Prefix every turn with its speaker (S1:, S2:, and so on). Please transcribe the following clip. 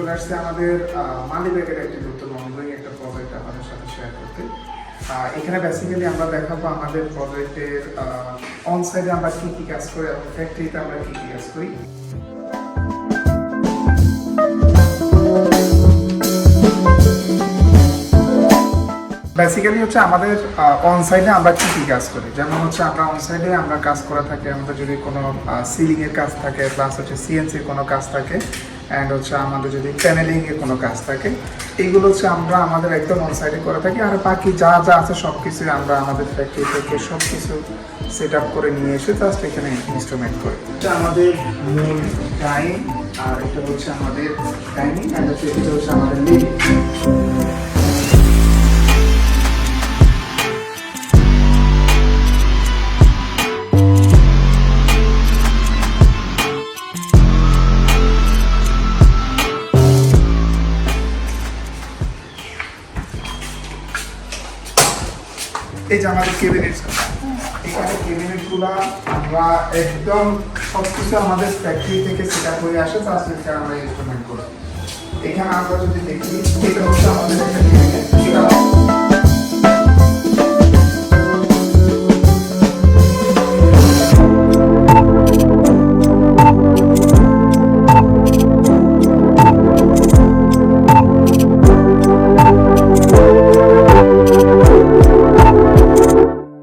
S1: চলে আসছে আমাদের মালিবাগের একটি নতুন অনগোয়িং একটা প্রজেক্ট আপনাদের সাথে শেয়ার করতে। এখানে বেসিক্যালি আমরা দেখাবো আমাদের প্রজেক্টের অন সাইডে আমরা কী কী কাজ করি এবং ফ্যাক্টরিতে আমরা কী কী কাজ করি। বেসিক্যালি হচ্ছে আমাদের অন সাইডে আমরা কী কী কাজ করি, যেমন হচ্ছে আমরা অন সাইডে আমরা কাজ করে থাকি, আমাদের যদি কোনো সিলিংয়ের কাজ থাকে, প্লাস হচ্ছে সিএনসির কোনো কাজ থাকে, অ্যান্ড হচ্ছে আমাদের যদি প্যানেলিংয়ের কোনো কাজ থাকে, এইগুলো হচ্ছে আমরা আমাদের একদম অন সাইডে করে থাকি। আর বাকি যা যা আছে সব কিছুই আমরা আমাদের ফ্যাক্টরি থেকে সব কিছু সেট আপ করে নিয়ে এসে জাস্ট এখানে ইনস্ট্রুমেন্ট করি। এটা আমাদের মূল টাইম, আর এটা হচ্ছে আমাদের টাইমিং, অ্যান্ড এটা হচ্ছে আমাদের লিড। এই যে আমাদের ক্যাবিনেট, এখানে ক্যাবিনেটগুলো আমরা একদম সব কিছু আমাদের ফ্যাক্টরি থেকে সেট আপ হয়ে আসে, জাস্ট এখানে আমরা ইনস্ট্রুমেন্ট করি। এখানে আমরা যদি দেখি, এটা হচ্ছে আমাদের